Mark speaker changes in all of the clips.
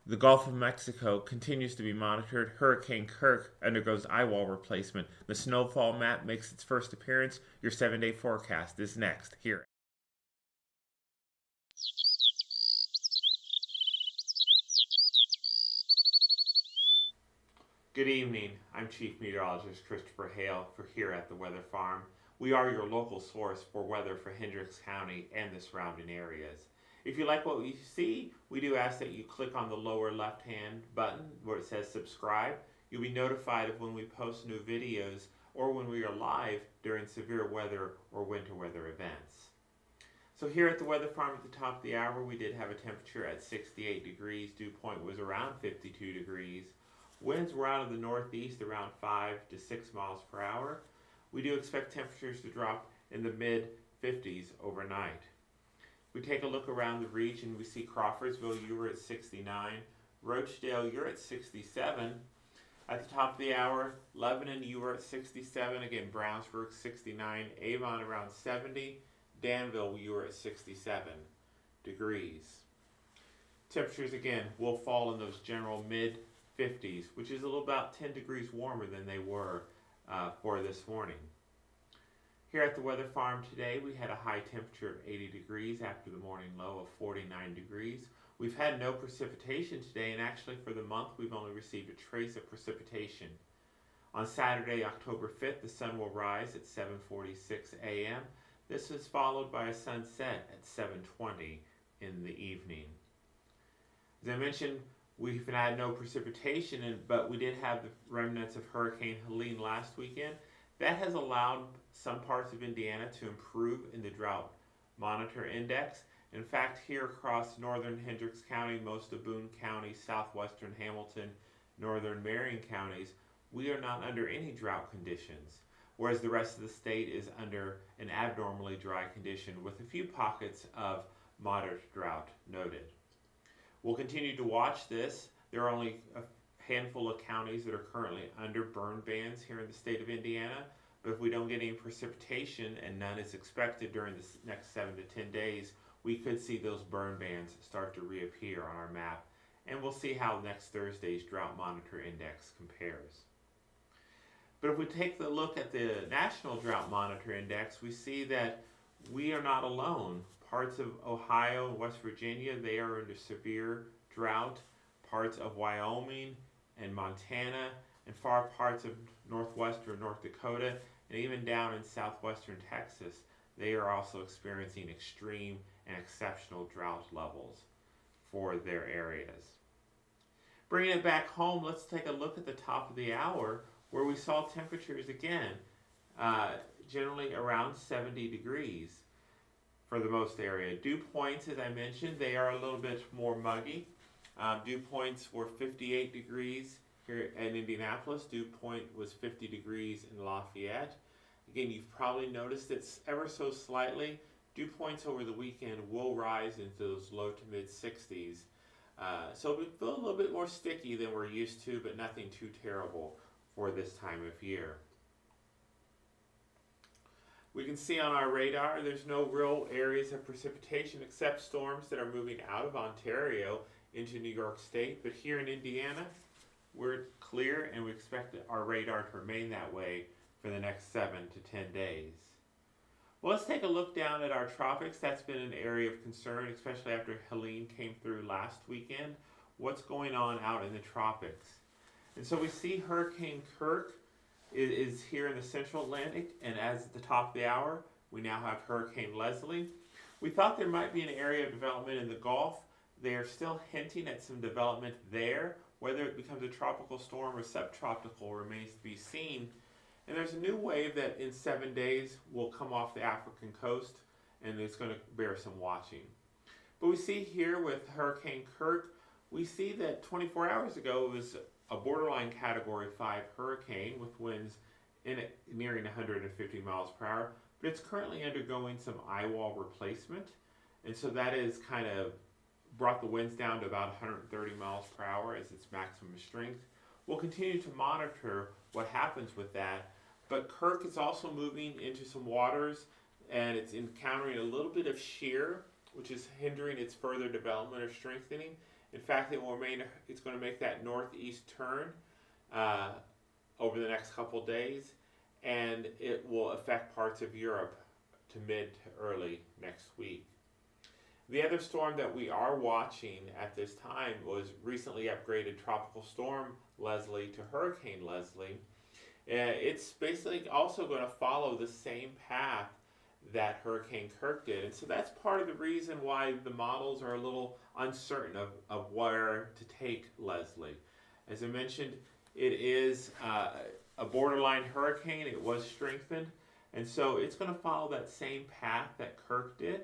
Speaker 1: The Gulf of Mexico continues to be monitored. Hurricane Kirk undergoes eyewall replacement. The snowfall map makes its first appearance. Your 7-day forecast is next. Here. Good evening. I'm Chief Meteorologist Christopher Hale for here at the Weather Farm. We are your local source for weather for Hendricks County and the surrounding areas. If you like what you see, we do ask that you click on the lower left-hand button where it says subscribe. You'll be notified of when we post new videos or when we are live during severe weather or winter weather events. So here at the Weather Farm at the top of the hour, we did have a temperature at 68 degrees. Dew point was around 52 degrees. Winds were out of the northeast around 5 to 6 miles per hour. We do expect temperatures to drop in the mid 50s overnight. We take a look around the region. We see Crawfordsville, you were at 69. Rochdale, you're at 67. At the top of the hour, Lebanon, you were at 67. Again, Brownsburg, 69. Avon, around 70. Danville, you were at 67 degrees. Temperatures, again, will fall in those general mid 50s, which is a little about 10 degrees warmer than they were for this morning. Here at the Weather Farm today, we had a high temperature of 80 degrees after the morning low of 49 degrees. We've had no precipitation today, and actually for the month, we've only received a trace of precipitation. On Saturday, October 5th, the sun will rise at 7:46 a.m. This is followed by a sunset at 7:20 in the evening. As I mentioned, we've had no precipitation, but we did have the remnants of Hurricane Helene last weekend. That has allowed some parts of Indiana to improve in the drought monitor index. In fact, here across northern Hendricks County, most of Boone County, southwestern Hamilton, northern Marion counties, we are not under any drought conditions, whereas the rest of the state is under an abnormally dry condition with a few pockets of moderate drought noted. We'll continue to watch this. There are only a handful of counties that are currently under burn bans here in the state of Indiana, but if we don't get any precipitation, and none is expected during the next 7 to 10 days, we could see those burn bans start to reappear on our map, and we'll see how next Thursday's drought monitor index compares. But if we take a look at the National Drought Monitor Index, we see that we are not alone. Parts of Ohio and West Virginia, they are under severe drought. Parts of Wyoming and Montana and far parts of northwestern North Dakota and even down in southwestern Texas, they are also experiencing extreme and exceptional drought levels for their areas. Bringing it back home, let's take a look at the top of the hour where we saw temperatures again generally around 70 degrees for the most area. Dew points, as I mentioned, they are a little bit more muggy. Dew points were 58 degrees here in Indianapolis. Dew point was 50 degrees in Lafayette. Again, you've probably noticed it's ever so slightly. Dew points over the weekend will rise into those low to mid 60s. So we feel a little bit more sticky than we're used to, but nothing too terrible for this time of year. We can see on our radar there's no real areas of precipitation except storms that are moving out of Ontario into New York State. But here in Indiana, we're clear and we expect our radar to remain that way for the next 7 to 10 days. Well, let's take a look down at our tropics. That's been an area of concern, especially after Helene came through last weekend. What's going on out in the tropics? And so we see Hurricane Kirk is here in the central Atlantic, and as at the top of the hour, we now have Hurricane Leslie. We thought there might be an area of development in the Gulf. They are still hinting at some development there. Whether it becomes a tropical storm or subtropical remains to be seen. And there's a new wave that in 7 days will come off the African coast, and it's going to bear some watching. But we see here with Hurricane Kirk, we see that 24 hours ago it was a borderline Category 5 hurricane with winds in it nearing 150 miles per hour, but it's currently undergoing some eye wall replacement, and so that is kind of brought the winds down to about 130 miles per hour as its maximum strength. We'll continue to monitor what happens with that, but Kirk is also moving into some waters, and it's encountering a little bit of shear, which is hindering its further development or strengthening. In fact, it's going to make that northeast turn over the next couple days, and it will affect parts of Europe to mid to early next week. The other storm that we are watching at this time was recently upgraded Tropical Storm Leslie to Hurricane Leslie. It's basically also going to follow the same path that Hurricane Kirk did. And so that's part of the reason why the models are a little uncertain of where to take Leslie. As I mentioned, it is a borderline hurricane. It was strengthened. And so it's going to follow that same path that Kirk did.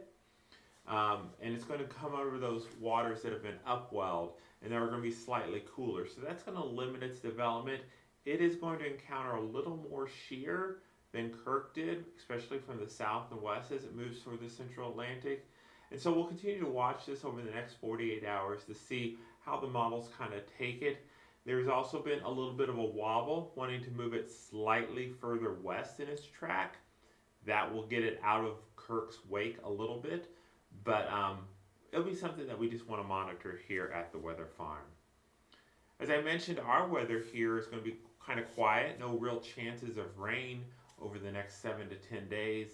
Speaker 1: And it's going to come over those waters that have been upwelled, and they're going to be slightly cooler. So that's going to limit its development. It is going to encounter a little more shear than Kirk did, especially from the south and west as it moves toward the central Atlantic. And so we'll continue to watch this over the next 48 hours to see how the models kind of take it. There's also been a little bit of a wobble, wanting to move it slightly further west in its track. That will get it out of Kirk's wake a little bit, but it'll be something that we just want to monitor here at the weather farm. As I mentioned, our weather here is going to be kind of quiet, no real chances of rain over the next 7 to 10 days.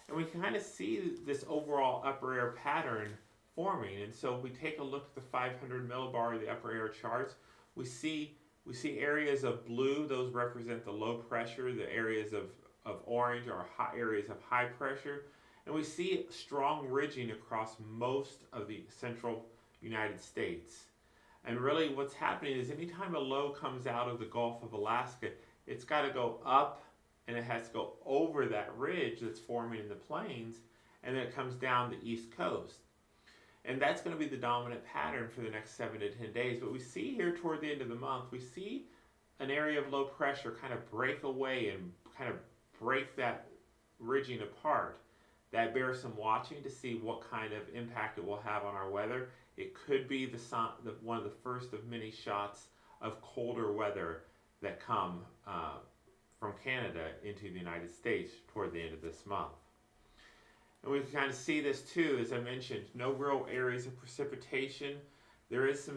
Speaker 1: And we kind of see this overall upper air pattern forming. And so if we take a look at the 500 millibar of the upper air charts, we see areas of blue. Those represent the low pressure. The areas of orange are areas of high pressure. And we see strong ridging across most of the central United States. And really what's happening is anytime a low comes out of the Gulf of Alaska, it's got to go up and it has to go over that ridge that's forming in the plains, and then it comes down the east coast. And that's going to be the dominant pattern for the next 7 to 10 days. But we see here toward the end of the month, we see an area of low pressure kind of break away and kind of break that ridging apart. That bears some watching to see what kind of impact it will have on our weather. It could be one of the first of many shots of colder weather that come from Canada into the United States toward the end of this month. And we can kind of see this too, as I mentioned, no real areas of precipitation. There is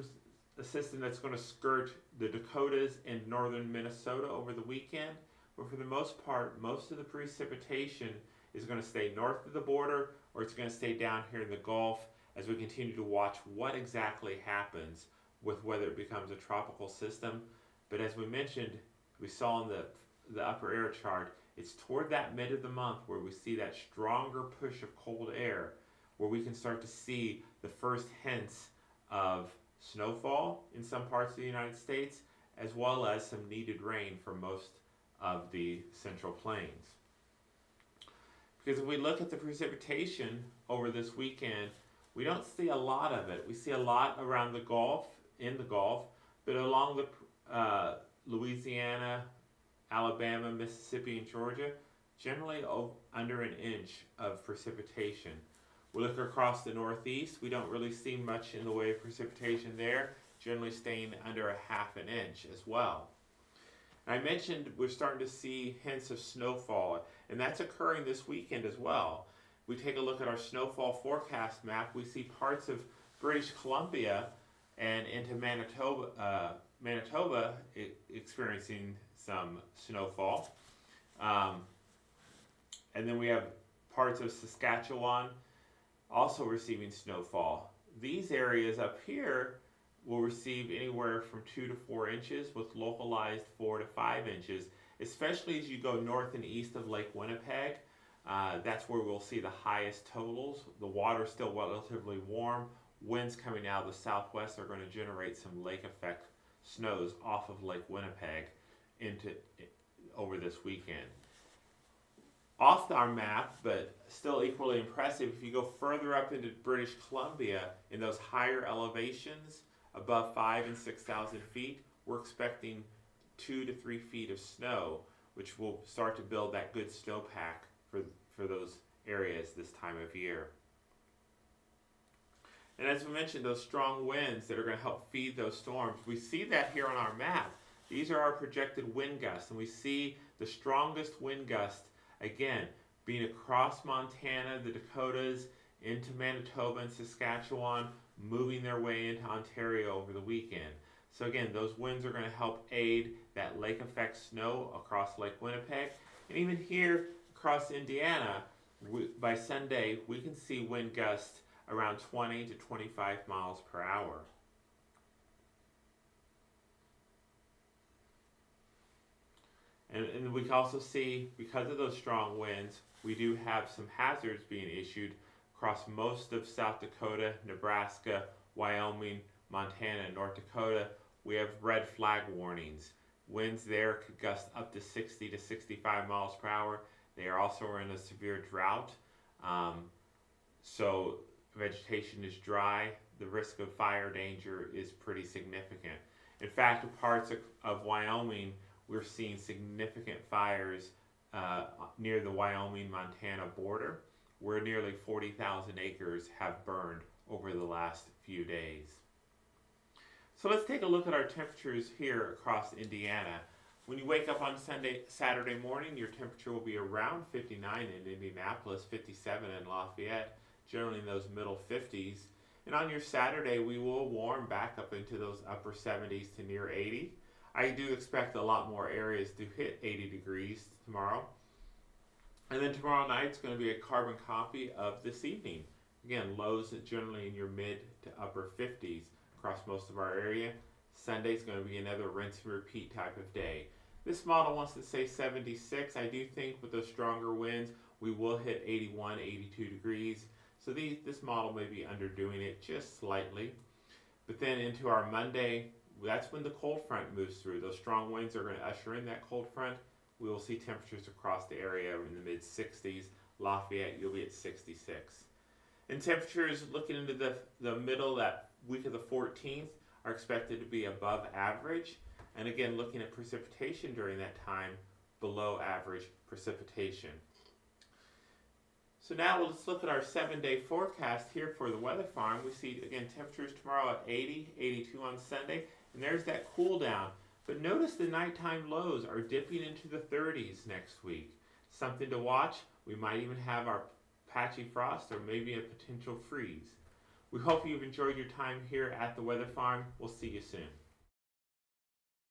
Speaker 1: a system that's going to skirt the Dakotas and northern Minnesota over the weekend, but for the most part, most of the precipitation is going to stay north of the border, or it's going to stay down here in the Gulf as we continue to watch what exactly happens with whether it becomes a tropical system. But as we mentioned, we saw in the upper air chart, it's toward that mid of the month where we see that stronger push of cold air, where we can start to see the first hints of snowfall in some parts of the United States, as well as some needed rain for most of the central plains. Because if we look at the precipitation over this weekend, we don't see a lot of it. We see a lot around the Gulf, in the Gulf, but along the Louisiana, Alabama, Mississippi, and Georgia, generally under an inch of precipitation. We look across the Northeast, we don't really see much in the way of precipitation there, generally staying under a ½ inch as well. I mentioned we're starting to see hints of snowfall, and that's occurring this weekend as well. We take a look at our snowfall forecast map, we see parts of British Columbia and into Manitoba experiencing some snowfall. And then we have parts of Saskatchewan also receiving snowfall. These areas up here will receive anywhere from 2 to 4 inches with localized 4 to 5 inches, especially as you go north and east of Lake Winnipeg. That's where we'll see the highest totals. The water's still relatively warm. Winds coming out of the southwest are going to generate some lake effect snows off of Lake Winnipeg over this weekend. Off our map, but still equally impressive, if you go further up into British Columbia, in those higher elevations, above 5,000 and 6,000 feet, we're expecting 2 to 3 feet of snow, which will start to build that good snowpack for those areas this time of year. And as we mentioned, those strong winds that are going to help feed those storms, we see that here on our map. These are our projected wind gusts, and we see the strongest wind gust, again, being across Montana, the Dakotas, into Manitoba and Saskatchewan, moving their way into Ontario over the weekend. So again, those winds are going to help aid that lake effect snow across Lake Winnipeg. And even here across Indiana, by Sunday, we can see wind gusts around 20 to 25 miles per hour. And we can also see, because of those strong winds, we do have some hazards being issued across most of South Dakota, Nebraska, Wyoming, Montana, and North Dakota. We have red flag warnings. Winds there could gust up to 60 to 65 miles per hour. They are also in a severe drought. So vegetation is dry. The risk of fire danger is pretty significant. In fact, in parts of Wyoming, we're seeing significant fires near the Wyoming-Montana border, where nearly 40,000 acres have burned over the last few days. So let's take a look at our temperatures here across Indiana. When you wake up on Saturday morning, your temperature will be around 59 in Indianapolis, 57 in Lafayette, generally in those middle 50s. And on your Saturday, we will warm back up into those upper 70s to near 80. I do expect a lot more areas to hit 80 degrees tomorrow. And then tomorrow night is going to be a carbon copy of this evening. Again, lows generally in your mid to upper 50s across most of our area. Sunday is going to be another rinse and repeat type of day. This model wants to say 76. I do think with those stronger winds, we will hit 81, 82 degrees. So this model may be underdoing it just slightly. But then into our Monday, that's when the cold front moves through. Those strong winds are going to usher in that cold front. We will see temperatures across the area in the mid 60s. Lafayette, you'll be at 66. And temperatures looking into the middle, that week of the 14th, are expected to be above average. And again, looking at precipitation during that time, below average precipitation. So now let's look at our 7-day forecast here for the weather farm. We see, again, temperatures tomorrow at 80, 82 on Sunday. And there's that cool down. But notice the nighttime lows are dipping into the 30s next week. Something to watch. We might even have our patchy frost or maybe a potential freeze. We hope you've enjoyed your time here at the Weather Farm. We'll see you soon.